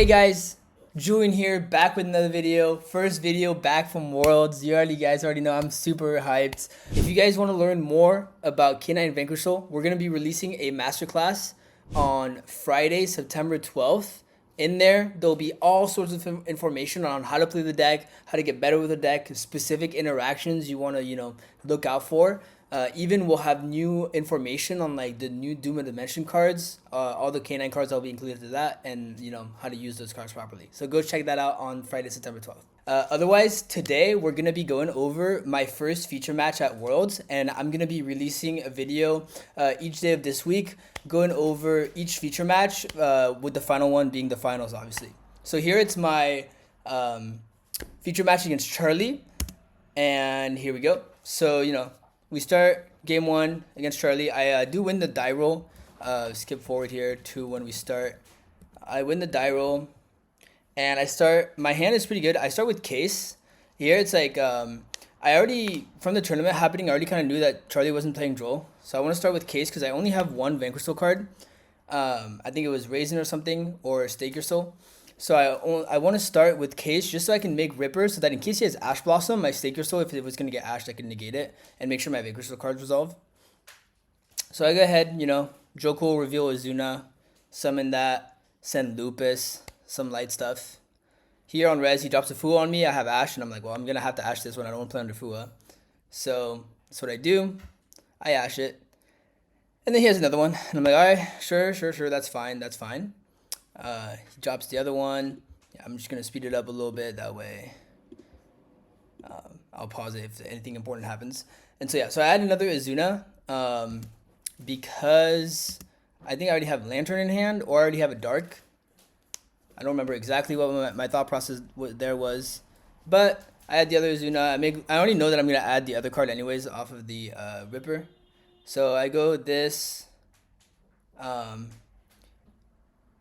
Hey guys, Julien here, back with another video. First video back from Worlds. You guys already know I'm super hyped. If you guys want to learn more about Kehon and Vanquish, we're gonna be releasing a masterclass on Friday, September 12th. In there, there'll be all sorts of information on how to play the deck, how to get better with the deck, specific interactions you want to, look out for. Even we'll have new information on like the new Doom of Dimension cards, all the K9 cards that will be included to that, and how to use those cards properly. So go check that out on Friday, September 12th. Otherwise, today we're gonna be going over my first feature match at Worlds, and I'm gonna be releasing a video each day of this week, going over each feature match, with the final one being the finals, obviously. So here it's my feature match against Charlie, and here we go. So we start game one against Charlie. I do win the die roll. Skip forward here to when we start. I win the die roll, and I start. My hand is pretty good. I start with Case. Here it's like I already from the tournament happening. I already kind of knew that Charlie wasn't playing Droll, so I want to start with Case because I only have one Vanquish card. I think it was Raisin or something or Stake Your Soul. So I want to start with Case just so I can make Ripper so that in case he has Ash Blossom, my Stake Your Soul, if it was going to get Ashed, I can negate it and make sure my Vanquish cards resolve. So I go ahead, Joko reveal Azuna, summon that, send Lupus, some light stuff. Here on res, he drops a Fua on me. I have Ash, and I'm like, well, I'm going to have to Ash this one. I don't want to play under Fua. So that's what I do. I Ash it. And then he has another one. And I'm like, all right, sure, that's fine. He drops the other one. Yeah, I'm just going to speed it up a little bit. That way I'll pause it if anything important happens. And so, so I add another Azuna because I think I already have Lantern in hand or I already have a Dark. I don't remember exactly what my thought process there was. But I add the other Azuna. I already know that I'm going to add the other card anyways off of the Ripper. So I go with this.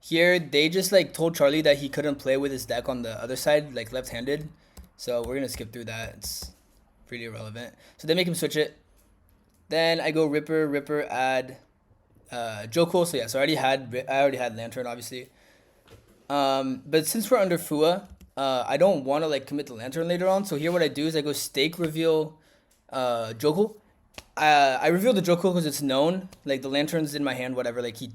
Here, they just like told Charlie that he couldn't play with his deck on the other side, like left-handed. So we're going to skip through that. It's pretty irrelevant. So they make him switch it. Then I go Ripper, add Joko. So I already had Lantern, obviously. But since we're under Fua, I don't want to like commit the Lantern later on. So here what I do is I go Stake, reveal Joko. I reveal the Joko because it's known. Like the Lantern's in my hand, whatever. Like he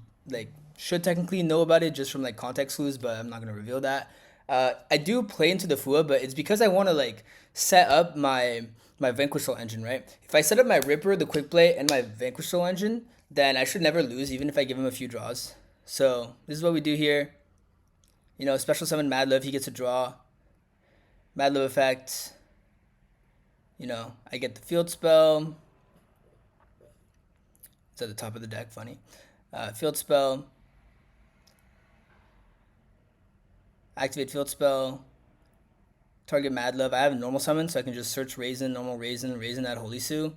should technically know about it just from like context clues, but I'm not gonna reveal that. I do play into the Fua, but it's because I want to like set up my Vanquish Soul engine, right? If I set up my Ripper, the Quick Play, and my Vanquish Soul engine, then I should never lose, even if I give him a few draws. So this is what we do here. Special summon Mad Love, he gets a draw. Mad Love effect. I get the field spell. It's at the top of the deck, funny. Field spell. Activate field spell. Target Mad Love. I have a normal summon, so I can just search Raisin, normal Raisin at Holy Sue.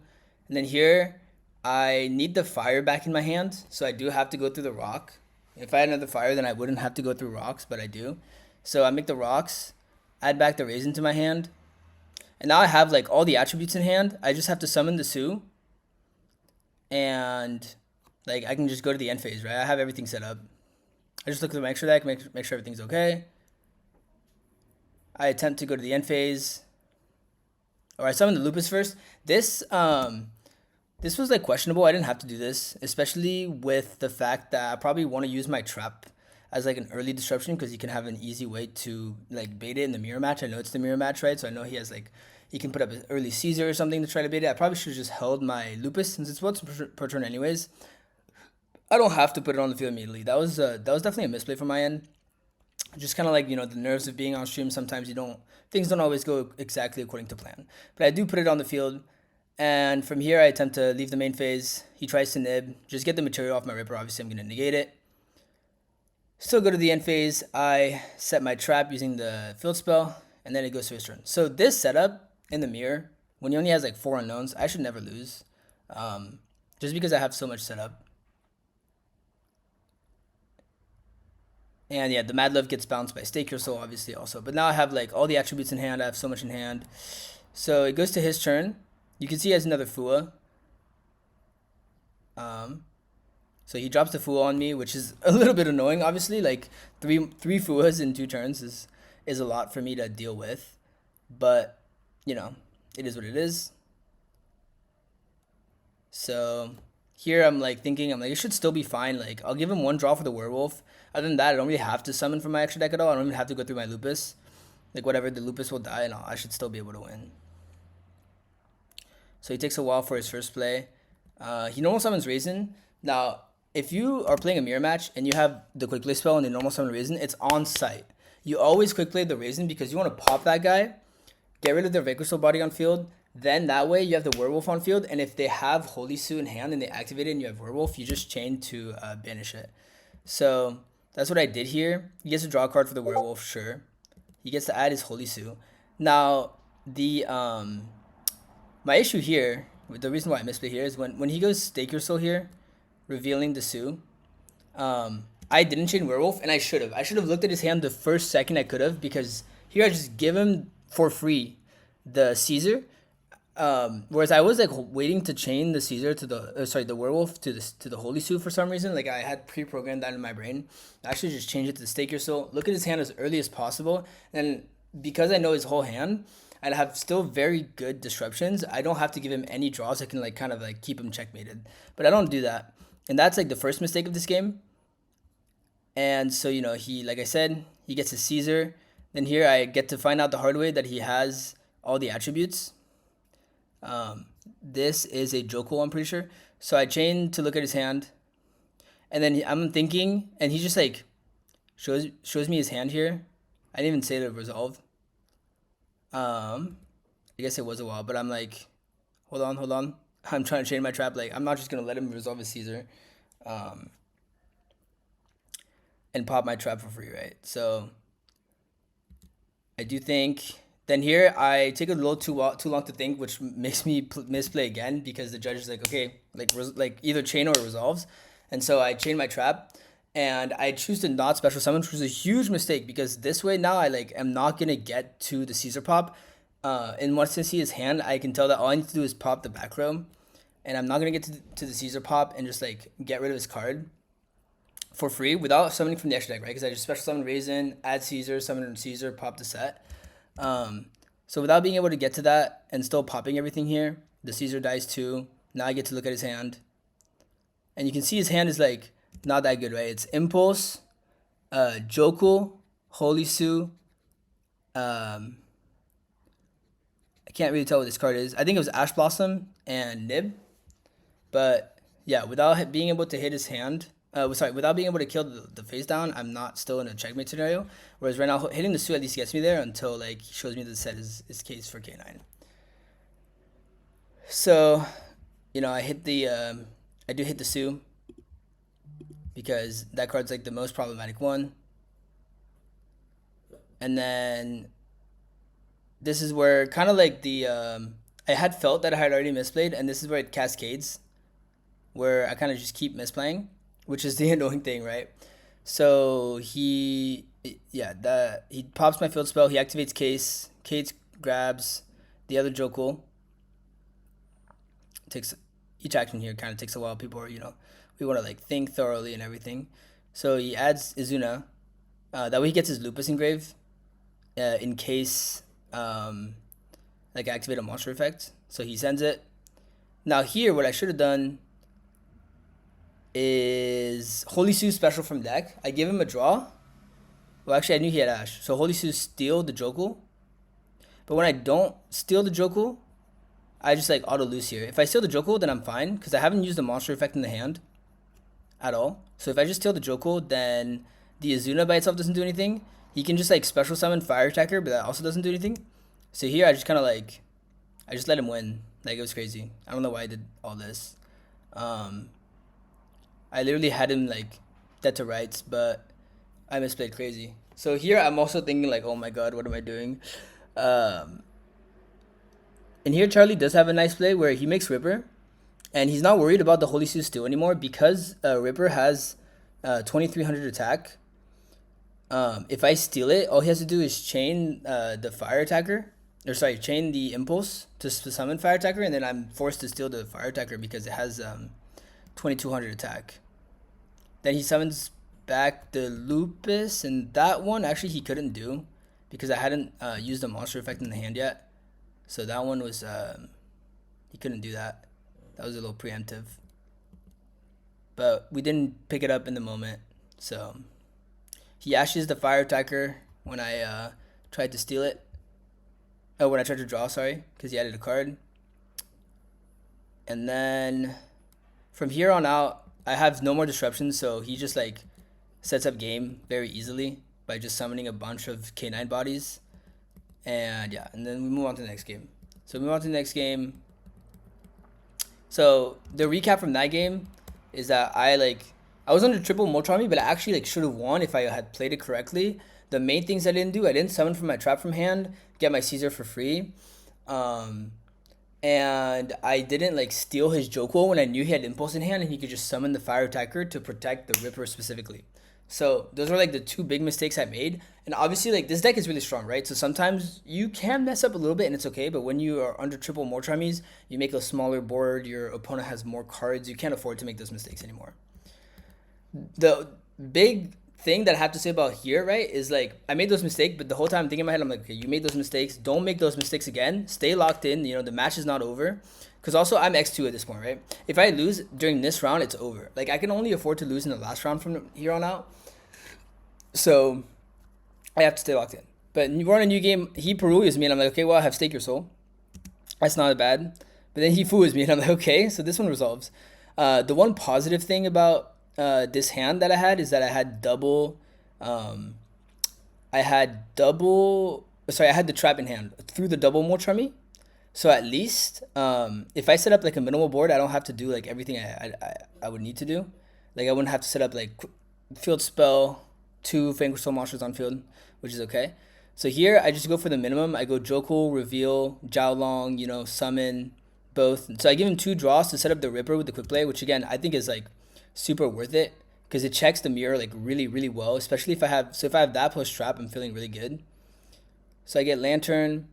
And then here, I need the fire back in my hand, so I do have to go through the rock. If I had another fire, then I wouldn't have to go through rocks, but I do. So I make the rocks, add back the Raisin to my hand. And now I have like all the attributes in hand. I just have to summon the Sue. And like I can just go to the end phase, right? I have everything set up. I just look at the extra deck, make sure everything's okay. I attempt to go to the end phase. Or I summon the Lupus first. This was like questionable. I didn't have to do this, especially with the fact that I probably want to use my trap as like an early disruption because he can have an easy way to like bait it in the mirror match. I know it's the mirror match, right? So I know he has like he can put up an early Caesar or something to try to bait it. I probably should have just held my Lupus since it's once per turn anyways. I don't have to put it on the field immediately. That was definitely a misplay from my end. Just kind of like, the nerves of being on stream. Sometimes things don't always go exactly according to plan. But I do put it on the field. And from here, I attempt to leave the main phase. He tries to nib. Just get the material off my Ripper. Obviously, I'm going to negate it. Still go to the end phase. I set my trap using the field spell. And then it goes to his turn. So this setup in the mirror, when he only has like 4 unknowns, I should never lose. Just because I have so much set up. And yeah, the Mad Love gets bounced by Stake Your Soul, obviously, also. But now I have like all the attributes in hand. I have so much in hand. So it goes to his turn. You can see he has another Fua. So he drops the Fua on me, which is a little bit annoying, obviously. Like three Fuas in 2 turns is a lot for me to deal with. But, you know, it is what it is. So here I'm like thinking, I'm like, it should still be fine. Like, I'll give him 1 draw for the werewolf. Other than that, I don't really have to summon from my extra deck at all. I don't even have to go through my Lupus. Like, whatever, the Lupus will die, and I should still be able to win. So he takes a while for his first play. He normal summons Raisin. Now, if you are playing a mirror match and you have the quick play spell and the normal summon Raisin, it's on site. You always quick play the Raisin because you want to pop that guy, get rid of their Vanquish body on field. Then that way you have the werewolf on field, and if they have Holy Sue in hand and they activate it and you have werewolf, you just chain to banish it. So that's what I did here. He gets to draw a card for the werewolf, sure. He gets to add his Holy Sue. Now the my issue here, the reason why I misplay here is when he goes Stake Your Soul here, revealing the Sue. I didn't chain werewolf, and I should have. I should have looked at his hand the first second I could have, because here I just give him for free the Caesar. Whereas I was like waiting to chain the Caesar to the werewolf to the Holy Sue for some reason. Like I had pre-programmed that in my brain. I actually just changed it to Stake Your Soul. Look at his hand as early as possible, and because I know his whole hand, I have still very good disruptions. I don't have to give him any draws. I can like kind of like keep him checkmated, but I don't do that, and that's like the first mistake of this game. And so, you know, he, like I said, he gets his Caesar. Then here I get to find out the hard way that he has all the attributes. This is a Joko, I'm pretty sure. So I chain to look at his hand, and then I'm thinking, and he just like shows me his hand here. I didn't even say the resolve. I guess it was a while, but I'm like, hold on. I'm trying to chain my trap. Like, I'm not just gonna let him resolve his Caesar, and pop my trap for free, right? So I do think. Then here I take a little too long to think, which makes me misplay again, because the judge is like, okay, like either chain or resolves, and so I chain my trap, and I choose to not special summon, which was a huge mistake, because this way now I like am not gonna get to the Caesar pop. And once I see his hand, I can tell that all I need to do is pop the back row, and I'm not gonna get to the Caesar pop and just like get rid of his card for free without summoning from the extra deck, right? Because I just special summon Raisin, add Caesar, summon Caesar, pop the set. So without being able to get to that and still popping everything here, the Caesar dies too. Now I get to look at his hand, and you can see his hand is like not that good, right? It's Impulse, Jokul, Holy Sue. I can't really tell what this card is. I think it was Ash Blossom and Nib, but yeah, without being able to hit his hand. Without being able to kill the face down, I'm not still in a checkmate scenario. Whereas right now, hitting the Sue at least gets me there until like he shows me the set is case for K9. So, you know, I do hit the Sue, because that card's like the most problematic one. And then this is where kind of like I had felt that I had already misplayed, and this is where it cascades, where I kind of just keep misplaying, which is the annoying thing, right? So he pops my field spell. He activates Case. Case grabs the other Jokul. Takes each action here kind of takes a while. People are, you know, we want to like think thoroughly and everything. So he adds Izuna. That way he gets his Lupus engraved in case like activate a monster effect. So he sends it. Now here, what I should have done is Holy Sue special from deck. I give him a draw. Well, actually, I knew he had Ash. So Holy Sue steal the Jokul. But when I don't steal the Jokul, I just like auto lose here. If I steal the Jokul, then I'm fine, because I haven't used the monster effect in the hand at all. So if I just steal the Jokul, then the Izuna by itself doesn't do anything. He can just like special summon Fire Attacker, but that also doesn't do anything. So here I just kind of like, I just let him win. Like, it was crazy. I don't know why I did all this. I literally had him like dead to rights, but I misplayed crazy. So here I'm also thinking like, oh my god, what am I doing? And here Charlie does have a nice play where he makes Ripper, and he's not worried about the Holy Sue steal anymore, because Ripper has 2300 attack. If I steal it, all he has to do is chain the Fire Attacker, chain the Impulse to summon Fire Attacker, and then I'm forced to steal the Fire Attacker because it has 2200 attack. Then he summons back the Lupus, and that one actually he couldn't do because I hadn't used the monster effect in the hand yet. So that one was he couldn't do that. That was a little preemptive. But we didn't pick it up in the moment. So he ashes the fire attacker when I tried to steal it. Oh, when I tried to draw, sorry, because he added a card. And then from here on out, I have no more disruptions, so he just like sets up game very easily by just summoning a bunch of K9 bodies. And yeah, and then we move on to the next game. So we move on to the next game. So the recap from that game is that I was under triple Moltrami, but I actually like should have won if I had played it correctly. The main things I didn't do, I didn't summon from my trap from hand, get my Caesar for free. And I didn't like steal his Joko when I knew he had Impulse in hand and he could just summon the Fire Attacker to protect the Ripper specifically. So those were like the two big mistakes I made. And obviously like this deck is really strong, right? So sometimes you can mess up a little bit and it's okay, but when you are under triple Moltramis, you make a smaller board, your opponent has more cards, you can't afford to make those mistakes anymore. The big thing that I have to say about here, right, is like I made those mistakes, but the whole time I'm thinking in my head, I'm like, okay, you made those mistakes. Don't make those mistakes again. Stay locked in. You know, the match is not over. Because also I'm X2 at this point, right? If I lose during this round, it's over. Like I can only afford to lose in the last round from here on out. So I have to stay locked in. But we're on a new game. He Peruvians me, and I'm like, okay, well, I have Stake Your Soul. That's not bad. But then he Fuus me, and I'm like, okay, so this one resolves. The one positive thing about this hand that I had is that I had I had the trap in hand through the double Moltrami. So at least if I set up like a minimal board, I don't have to do like everything I would need to do. Like I wouldn't have to set up like field spell, 2 Vanquish Soul monsters on field, which is okay. So here I just go for the minimum. I go Joko, reveal, Jiaolong, you know, summon, both. So I give him 2 draws to set up the Ripper with the quick play, which again I think is like super worth it because it checks the mirror like really well, especially if I have that plus trap, I'm feeling really good. So I get Lantern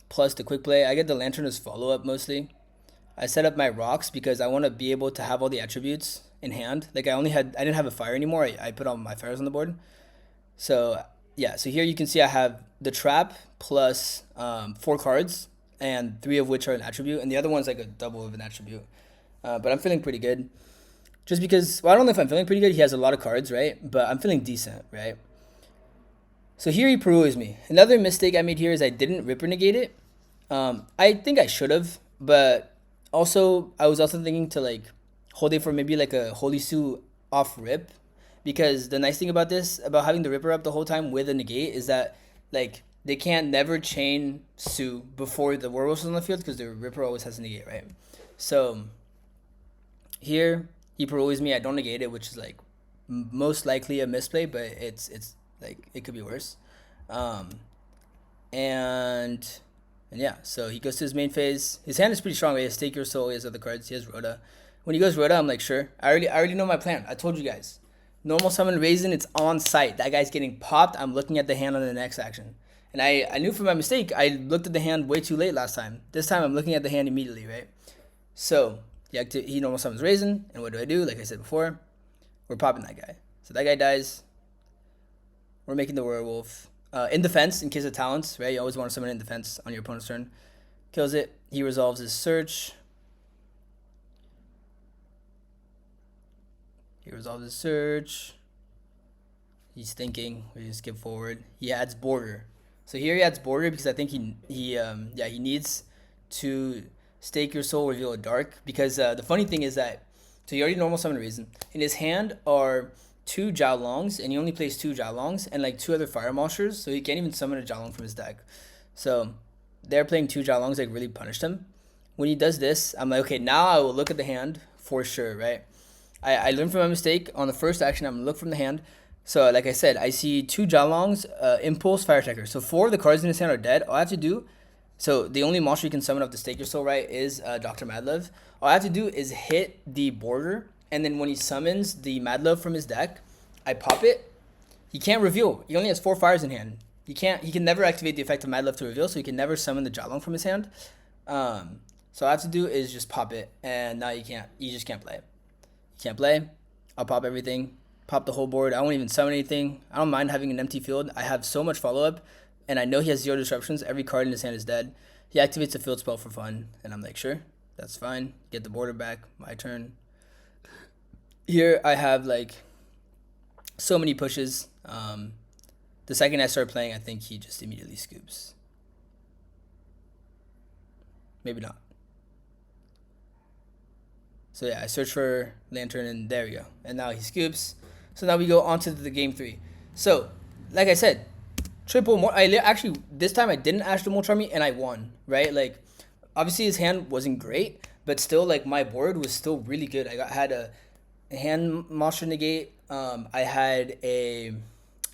plus the quick play. I get the Lantern as follow-up mostly. I set up my rocks because I want to be able to have all the attributes in hand. Like I didn't have a fire anymore. I put all my fires on the board. So yeah, so here you can see I have the trap plus 4 cards, and 3 of which are an attribute, and the other one's like a double of an attribute. But I'm feeling pretty good. Just because, well, I don't know if I'm feeling pretty good. He has a lot of cards, right? But I'm feeling decent, right? So here he Peruvians me. Another mistake I made here is I didn't Ripper negate it. I think I should have, but also I was also thinking to like hold it for maybe like a Holy Suit off rip, because the nice thing about this, about having the Ripper up the whole time with a negate, is that like they can't never chain Sue before the Werewolf's on the field because the Ripper always has a negate, right? So here he Peruvians me. I don't negate it, which is like most likely a misplay, but it's like it could be worse. And yeah, so he goes to his main phase. His hand is pretty strong. He has Stake Your Soul. He has other cards. He has Rhoda. When he goes Rhoda, I'm like, sure. I already know my plan. I told you guys. Normal summon Raisin, it's on site. That guy's getting popped. I'm looking at the hand on the next action. And I knew from my mistake, I looked at the hand way too late last time. This time, I'm looking at the hand immediately, right? So he normal summons Raisin. And what do? Like I said before, we're popping that guy. So that guy dies. We're making the werewolf. In defense, in case of talents, right? You always want to summon in defense on your opponent's turn. Kills it. He resolves his search. He's thinking. We just skip forward. He adds border. So here he adds border because I think he needs to Stake Your Soul, reveal a dark. Because the funny thing is that, so he already normal summon Raisin. In his hand are 2 Jiaolongs, and he only plays 2 Jiaolongs and like 2 other fire monsters, so he can't even summon a Jiaolong from his deck. So they're playing 2 Jiaolongs, like really punished him. When he does this, I'm like, okay, now I will look at the hand for sure, right? I learned from my mistake. On the first action, I'm gonna look from the hand. So like I said, I see 2 Jiaolongs, Impulse, Fire Attacker. So 4 of the cards in his hand are dead. All I have to do, so the only monster you can summon off the Stake Your Soul, right, is Dr. Madlove. All I have to do is hit the border, and then when he summons the Madlove from his deck, I pop it. He can't reveal. He only has 4 fires in hand. He can never activate the effect of Madlove to reveal, so he can never summon the Jiaolong from his hand. So all I have to do is just pop it, and now you just can't play. You can't play. I'll pop everything. pop the whole board. I won't even summon anything. I don't mind having an empty field. I have so much follow-up, and I know he has 0 disruptions. Every card in his hand is dead. He activates a field spell for fun, and I'm like, sure, that's fine. Get the border back. My turn. Here I have like so many pushes. The second I start playing, I think he just immediately scoops. Maybe not. So yeah, I search for Lantern, and there we go. And now he scoops. So now we go on to the game 3. So, like I said, triple more. Actually, this time I didn't Ash the Moltrami, and I won, right? Like, obviously his hand wasn't great, but still, like, my board was still really good. Had a hand monster negate. I had a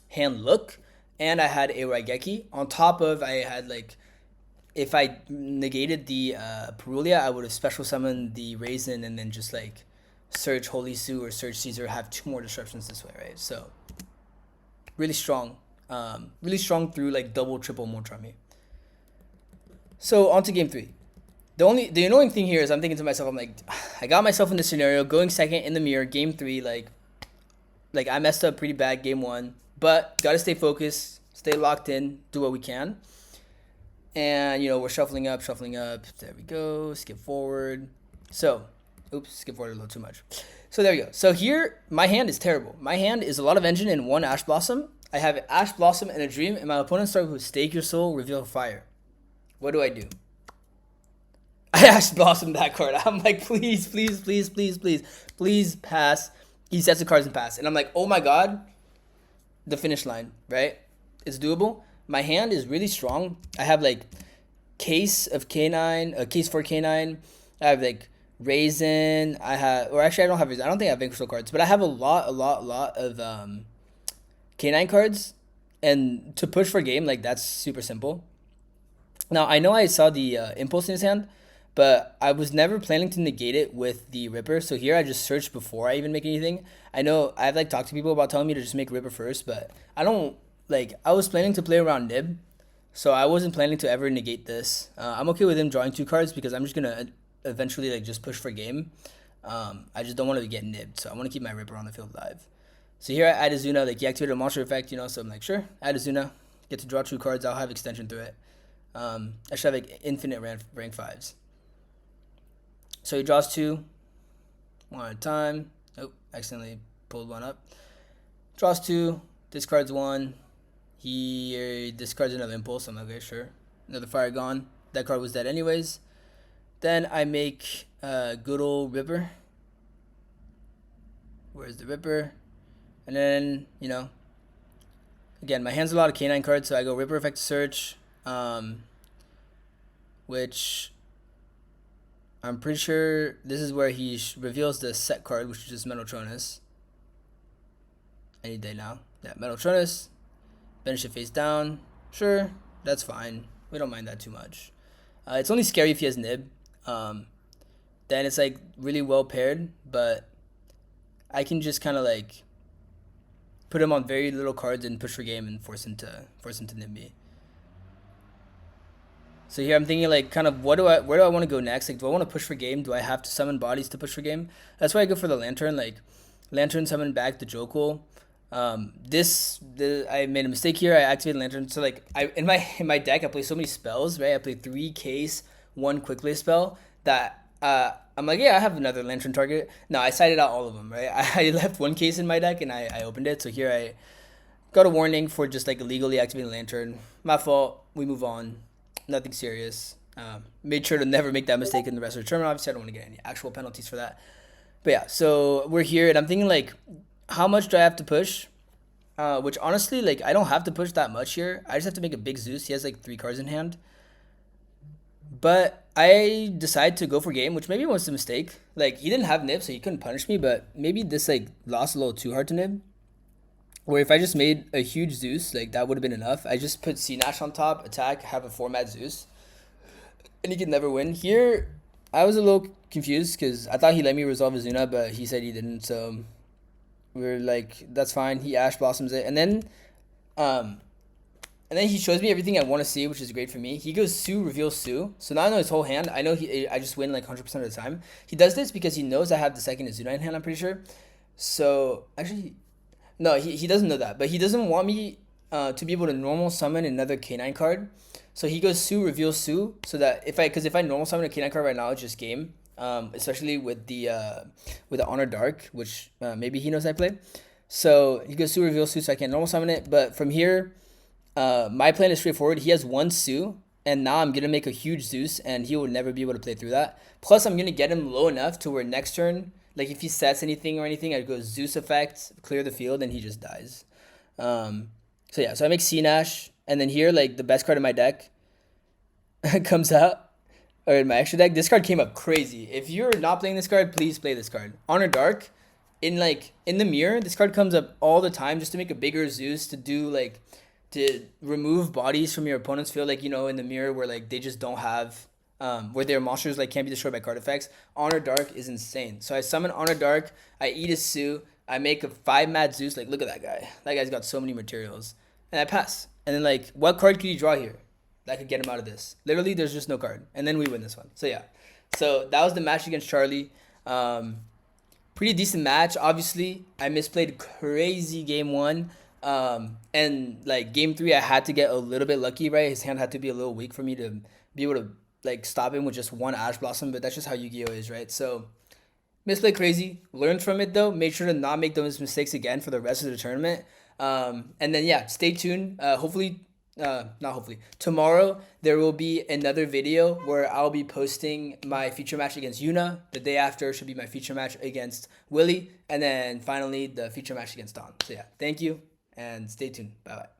hand look, and I had a Raigeki. On top of, I had, like, if I negated the Perulia, I would have special summoned the Raisin and then just like search Holy Sue or search Caesar, have 2 more disruptions this way, right? So really strong through like double, triple Moltrami. So on to game 3. The annoying thing here is I'm thinking to myself, I'm like, I got myself in this scenario, going second in the mirror, game 3, like I messed up pretty bad game 1, but gotta stay focused, stay locked in, do what we can. And, you know, we're shuffling up. There we go. Skip forward. So, oops, skip forward a little too much. So there we go. So here, my hand is terrible. My hand is a lot of engine and 1 Ash Blossom. I have Ash Blossom and a Dream, and my opponent starts with Stake Your Soul, Reveal Fire. What do? I Ash Blossom that card. I'm like, please pass. He sets the cards and pass. And I'm like, oh my god, the finish line, right? It's doable. My hand is really strong. I have like case of K9, case for K9. I have like Raisin. I don't have Raisin. I don't think I have Vanquish cards, but I have a lot of K9 cards. And to push for game, like that's super simple. Now I know I saw the Impulse in his hand, but I was never planning to negate it with the Ripper. So here I just searched before I even make anything. I know I've like talked to people about telling me to just make Ripper first, but I don't. Like, I was planning to play around Nib, so I wasn't planning to ever negate this. I'm okay with him drawing 2 cards because I'm just going to eventually, like, just push for game. I just don't want to get nibbed, so I want to keep my Ripper on the field live. So here I add Azuna, like, he activated a monster effect, you know, so I'm like, sure, add Azuna, get to draw 2 cards, I'll have extension through it. I should have, like, infinite rank 5s. So he draws 2, 1 at a time. Oh, accidentally pulled 1 up. Draws 2, discards 1. He discards another Impulse. I'm like, okay, sure. Another Fire gone. That card was dead anyways. Then I make good old Ripper. Where's the Ripper? And then, you know, again, my hand's a lot of K9 cards, so I go Ripper effect search, which I'm pretty sure this is where he reveals the set card, which is just Metaltronus. Any day now. Yeah, Metaltronus. Banish it face down. Sure, that's fine. We don't mind that too much. It's only scary if he has Nib. Then it's like really well paired, but I can just kind of like put him on very little cards and push for game and force him to Nib me. So here I'm thinking like kind of where do I want to go next? Like, do I want to push for game? Do I have to summon bodies to push for game? That's why I go for the Lantern. Like, Lantern summon back the Jokul. I made a mistake here. I activated Lantern. So like in my deck I play so many spells, right? I play 3 case, 1 quick play spell that I'm like, yeah, I have another Lantern target. No, I cited out all of them, right? I left 1 case in my deck and I opened it. So here I got a warning for just like illegally activating Lantern. My fault. We move on. Nothing serious. Made sure to never make that mistake in the rest of the tournament. Obviously, I don't want to get any actual penalties for that. But yeah, so we're here and I'm thinking like, how much do I have to push? Which honestly, like, I don't have to push that much here. I just have to make a big Zeus. He has like 3 cards in hand. But I decide to go for game, which maybe was a mistake. Like, he didn't have Nib, so he couldn't punish me. But maybe this like lost a little too hard to Nib. Where if I just made a huge Zeus, like that would have been enough. I just put C-Nash on top, attack, have a 4-mat Zeus. And he could never win. Here, I was a little confused because I thought he let me resolve Azuna, but he said he didn't. So we're like, that's fine. He Ash Blossoms it. And then he shows me everything I want to see, which is great for me. He goes Sue, reveals Sue. So now I know his whole hand. I know I just win like 100% of the time. He does this because he knows I have the second Azuna in hand, I'm pretty sure. So, actually, No, he doesn't know that, but he doesn't want me to be able to normal summon another K9 card. So he goes Sue, reveal Sue, so that if I normal summon a K9 card right now, it's just game. Especially with the Honor Dark, which maybe he knows I play. So he goes Sue, reveal Sue, so I can normal summon it. But from here, my plan is straightforward. He has one Sue, and now I'm gonna make a huge Zeus, and he will never be able to play through that. Plus, I'm gonna get him low enough to where next turn, like if he sets anything or anything, I go Zeus effect, clear the field, and he just dies. Um, so yeah, so I make C Nash, and then here like the best card in my deck comes out, or in my extra deck. This card came up crazy. If you're not playing this card, please play this card. Honor Dark, in the mirror, this card comes up all the time just to make a bigger Zeus to do like to remove bodies from your opponent's field, like in the mirror where like they just don't have where their monsters like can't be destroyed by card effects. Honor Dark is insane. So I summon Honor Dark, I eat a Sue, I make a 5 Mad Zeus. Like look at that guy. That guy's got so many materials. And I pass. And then like what card could you draw here that could get him out of this? Literally there's just no card. And then we win this one. So yeah. So that was the match against Charlie. Pretty decent match. Obviously, I misplayed crazy game one. And like game three, I had to get a little bit lucky, right? His hand had to be a little weak for me to be able to like stop him with just one Ash Blossom, but that's just how Yu-Gi-Oh is, right? So misplay crazy. Learned from it though. Made sure to not make those mistakes again for the rest of the tournament. And then yeah, stay tuned. Hopefully, not hopefully. Tomorrow there will be another video where I'll be posting my feature match against Yuna. The day after should be my feature match against Willie, and then finally the feature match against Don. So yeah, thank you and stay tuned. Bye bye.